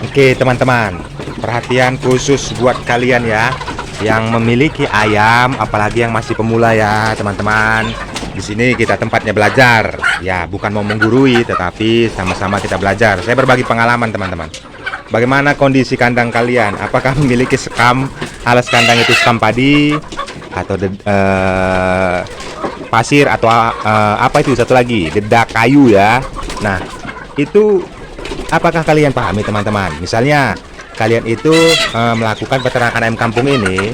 Oke teman-teman, perhatian khusus buat kalian ya yang memiliki ayam, apalagi yang masih pemula ya teman-teman. Di sini kita tempatnya belajar. Ya, bukan mau menggurui, tetapi sama-sama kita belajar. Saya berbagi pengalaman teman-teman. Bagaimana kondisi kandang kalian? Apakah memiliki sekam, alas kandang itu sekam padi atau pasir atau apa itu satu lagi, dedak kayu ya. Nah, itu apakah kalian pahami teman-teman? Misalnya kalian itu melakukan peternakan ayam kampung ini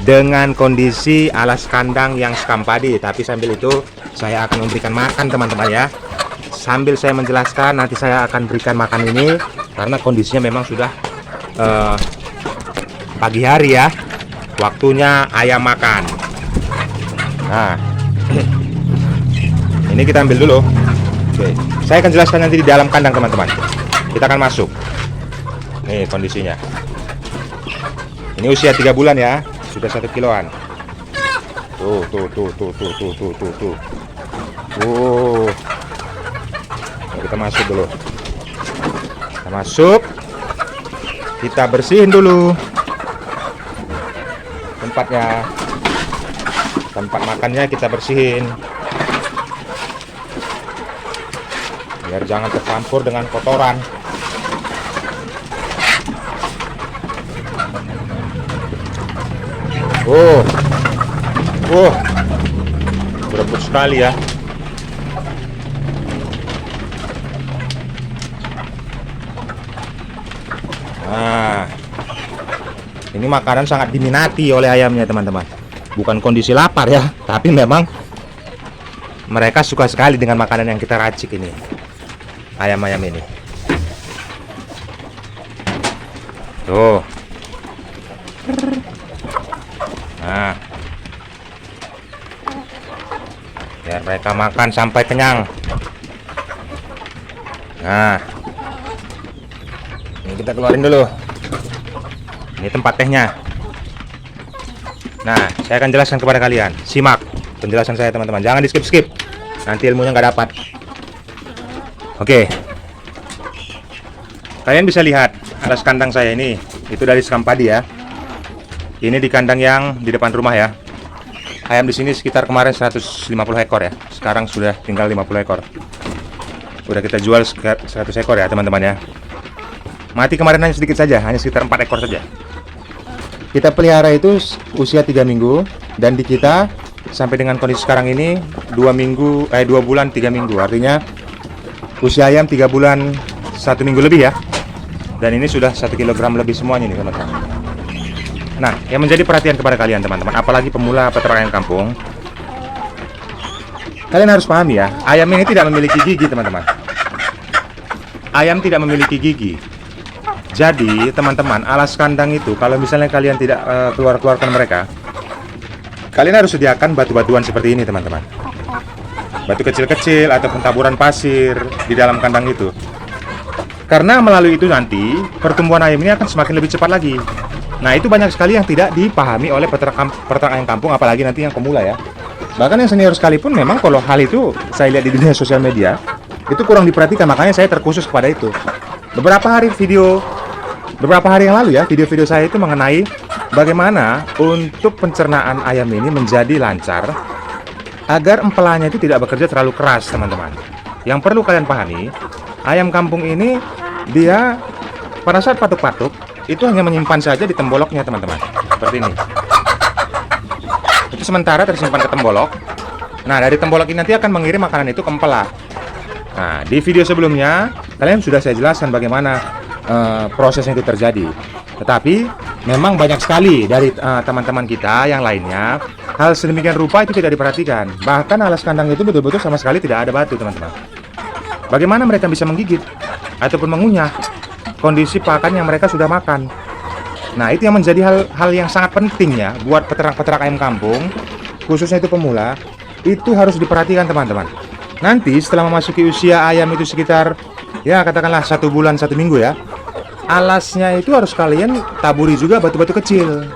dengan kondisi alas kandang yang sekam padi, tapi sambil itu saya akan memberikan makan teman-teman ya. Sambil saya menjelaskan, nanti saya akan berikan makan ini karena kondisinya memang sudah pagi hari ya, waktunya ayam makan. Nah, ini kita ambil dulu. Oke, saya akan jelaskan nanti di dalam kandang teman-teman. Kita akan masuk. Nih kondisinya. Ini usia 3 bulan ya, sudah 1 kiloan. Tuh. Nah, kita masuk dulu. Kita masuk. Kita bersihin dulu tempatnya. Tempat makannya kita bersihin. Biar jangan tercampur dengan kotoran. Berebut sekali ya. Nah, ini makanan sangat diminati oleh ayamnya teman-teman. Bukan kondisi lapar ya, tapi memang mereka suka sekali dengan makanan yang kita racik ini. Ayam-ayam ini. Tuh. Nah, biar mereka makan sampai kenyang. Nah, ini kita keluarin dulu. Ini tempat tehnya. Nah, saya akan jelaskan kepada kalian. Simak penjelasan saya teman-teman. Jangan di skip-skip. Nanti ilmunya nggak dapat. Oke. Kalian bisa lihat alas kandang saya ini. Itu dari sekam padi ya. Ini di kandang yang di depan rumah ya. Ayam di sini sekitar kemarin 150 ekor ya. Sekarang sudah tinggal 50 ekor. Udah kita jual 100 ekor ya teman-teman ya. Mati kemarin hanya sedikit saja, hanya sekitar 4 ekor saja. Kita pelihara itu usia 3 minggu. Dan di kita sampai dengan kondisi sekarang ini 2 bulan 3 minggu. Artinya usia ayam 3 bulan 1 minggu lebih ya. Dan ini sudah 1 kilogram lebih semuanya nih teman-teman. Nah, yang menjadi perhatian kepada kalian teman-teman, apalagi pemula peternakan kampung, kalian harus pahami ya, ayam ini tidak memiliki gigi teman-teman. Ayam tidak memiliki gigi. Jadi teman-teman, alas kandang itu kalau misalnya kalian tidak keluarkan mereka, kalian harus sediakan batu-batuan seperti ini teman-teman. Batu kecil-kecil ataupun taburan pasir di dalam kandang itu. Karena melalui itu nanti pertumbuhan ayam ini akan semakin lebih cepat lagi. Nah, itu banyak sekali yang tidak dipahami oleh peternak ayam kampung, apalagi nanti yang pemula ya. Bahkan yang senior sekalipun memang kalau hal itu saya lihat di dunia sosial media itu kurang diperhatikan, makanya saya terkhusus kepada itu. Beberapa hari yang lalu ya, video-video saya itu mengenai bagaimana untuk pencernaan ayam ini menjadi lancar agar empelanya itu tidak bekerja terlalu keras teman-teman. Yang perlu kalian pahami, ayam kampung ini dia pada saat patuk-patuk itu hanya menyimpan saja di temboloknya teman-teman, seperti ini. Itu sementara tersimpan ke tembolok. Nah, dari tembolok ini nanti akan mengirim makanan itu ke empela. Nah, di video sebelumnya kalian sudah saya jelaskan bagaimana prosesnya itu terjadi. Tetapi memang banyak sekali dari teman-teman kita yang lainnya hal sedemikian rupa itu tidak diperhatikan. Bahkan alas kandang itu betul-betul sama sekali tidak ada batu teman-teman. Bagaimana mereka bisa menggigit ataupun mengunyah kondisi pakan yang mereka sudah makan. Nah, itu yang menjadi hal yang sangat penting ya buat peternak-peternak ayam kampung, khususnya itu pemula, itu harus diperhatikan teman-teman. Nanti setelah memasuki usia ayam itu sekitar ya katakanlah 1 bulan 1 minggu ya, alasnya itu harus kalian taburi juga batu-batu kecil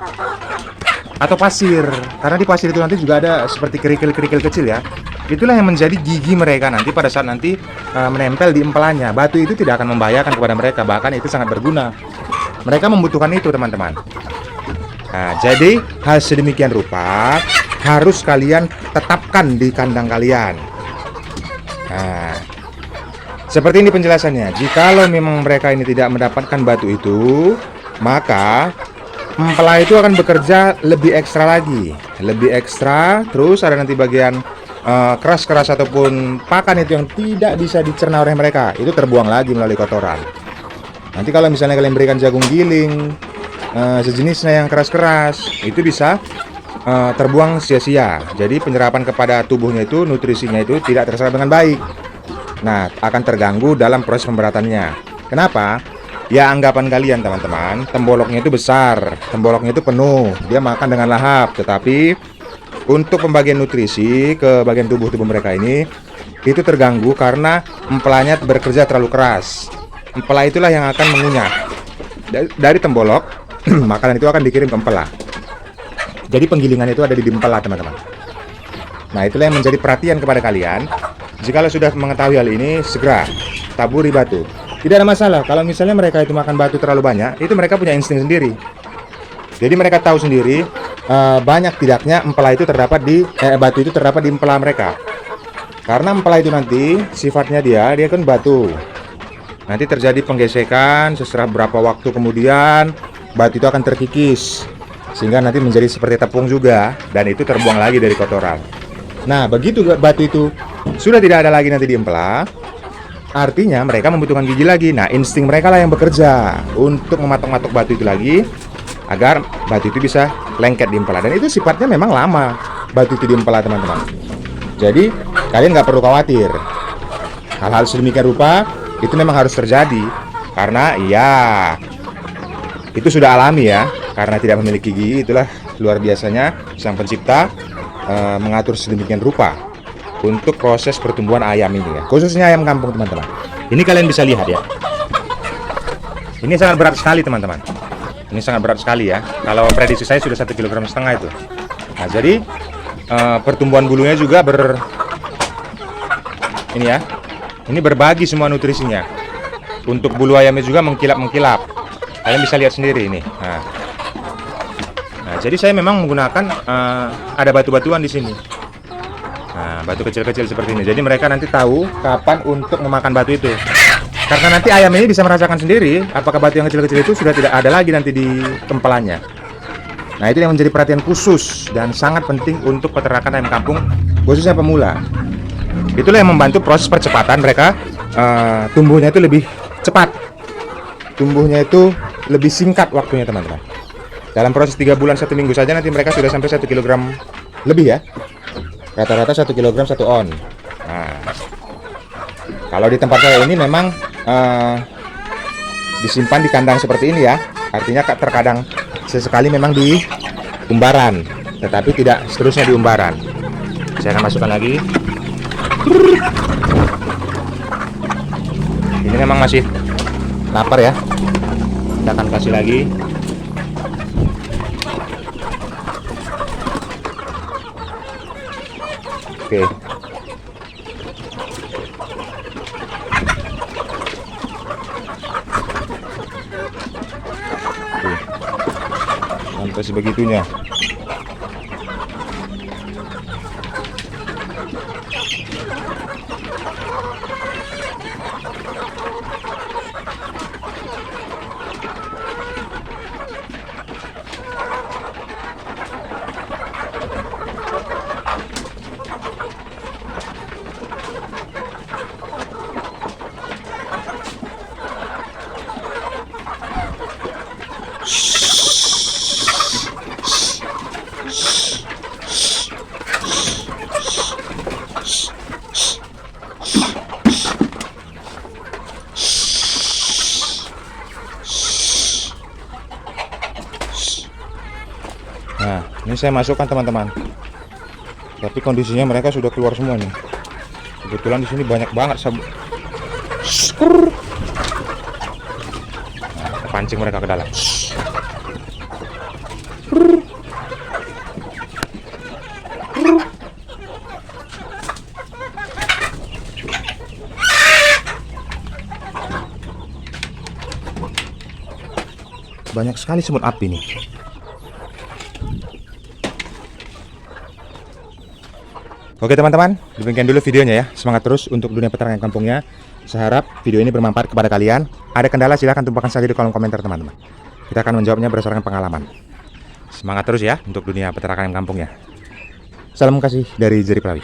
atau pasir, karena di pasir itu nanti juga ada seperti kerikil-kerikil kecil ya. Itulah yang menjadi gigi mereka nanti pada saat nanti menempel di empelannya. Batu itu tidak akan membahayakan kepada mereka, bahkan itu sangat berguna. Mereka membutuhkan itu, teman-teman. Nah, jadi hal sedemikian rupa harus kalian tetapkan di kandang kalian. Nah, seperti ini penjelasannya. Jikalau memang mereka ini tidak mendapatkan batu itu, maka empela itu akan bekerja lebih ekstra lagi, lebih ekstra. Terus ada nanti bagian keras-keras ataupun pakan itu yang tidak bisa dicerna oleh mereka, itu terbuang lagi melalui kotoran. Nanti kalau misalnya kalian berikan jagung giling, sejenisnya yang keras-keras, itu bisa terbuang sia-sia. Jadi penyerapan kepada tubuhnya itu, nutrisinya itu tidak terserap dengan baik. Nah, akan terganggu dalam proses pemberatannya. Kenapa? Ya anggapan kalian teman-teman, temboloknya itu besar, temboloknya itu penuh, dia makan dengan lahap. Tetapi untuk pembagian nutrisi ke bagian tubuh mereka ini, itu terganggu karena empelanya bekerja terlalu keras. Empela itulah yang akan mengunyah dari tembolok. Makanan itu akan dikirim ke empela. Jadi penggilingan itu ada di empela, teman-teman. Nah, itulah yang menjadi perhatian kepada kalian. Jikalau sudah mengetahui hal ini, segera taburi batu. Tidak ada masalah kalau misalnya mereka itu makan batu terlalu banyak, itu mereka punya insting sendiri. Jadi mereka tahu sendiri banyak tidaknya empela itu terdapat di batu itu terdapat di empela mereka. Karena empela itu nanti sifatnya dia kan batu. Nanti terjadi penggesekan, setelah beberapa waktu kemudian batu itu akan terkikis sehingga nanti menjadi seperti tepung juga, dan itu terbuang lagi dari kotoran. Nah, begitu batu itu sudah tidak ada lagi nanti di empela, artinya mereka membutuhkan gigi lagi. Nah, insting mereka lah yang bekerja untuk mematok-matok batu itu lagi agar batu itu bisa lengket di empela. Dan itu sifatnya memang lama batu itu di empela, teman-teman. Jadi kalian nggak perlu khawatir. Hal-hal sedemikian rupa itu memang harus terjadi karena ya itu sudah alami ya, karena tidak memiliki gigi. Itulah luar biasanya Sang Pencipta mengatur sedemikian rupa untuk proses pertumbuhan ayam ini ya, khususnya ayam kampung, teman-teman. Ini kalian bisa lihat ya, ini sangat berat sekali, teman-teman. Ini sangat berat sekali ya. Kalau prediksi saya sudah 1,5 kg itu. Nah, jadi pertumbuhan bulunya juga ini berbagi semua nutrisinya. Untuk bulu ayamnya juga mengkilap-mengkilap. Kalian bisa lihat sendiri ini. Nah, jadi saya memang menggunakan ada batu-batuan di sini. Nah, batu kecil-kecil seperti ini. Jadi mereka nanti tahu kapan untuk memakan batu itu. Karena nanti ayam ini bisa merasakan sendiri apakah batu yang kecil-kecil itu sudah tidak ada lagi nanti di tempelannya. Nah, itu yang menjadi perhatian khusus dan sangat penting untuk peternakan ayam kampung, khususnya pemula. Itulah yang membantu proses percepatan mereka tumbuhnya itu lebih cepat. Tumbuhnya itu lebih singkat waktunya, teman-teman. Dalam proses 3 bulan 1 minggu saja nanti mereka sudah sampai 1 kg lebih ya. Rata-rata 1 kg 1 on. Nah, kalau di tempat saya ini memang disimpan di kandang seperti ini ya. Artinya terkadang sesekali memang di umbaran, tetapi tidak seterusnya di umbaran. Saya akan masukkan lagi. Ini memang masih lapar ya. Kita akan kasih lagi. Oke. Sampai sebegitunya. Nah, ini saya masukkan, teman-teman. Tapi kondisinya mereka sudah keluar semua nih. Kebetulan di sini banyak banget sabun. Nah, kita pancing mereka ke dalam. Banyak sekali semut api nih. Oke teman-teman, demikian dulu videonya ya. Semangat terus untuk dunia peternakan kampungnya. Saya harap video ini bermanfaat kepada kalian. Ada kendala silahkan tumpahkan saja di kolom komentar teman-teman. Kita akan menjawabnya berdasarkan pengalaman. Semangat terus ya untuk dunia peternakan kampungnya. Salam kasih dari Jerry Prawi.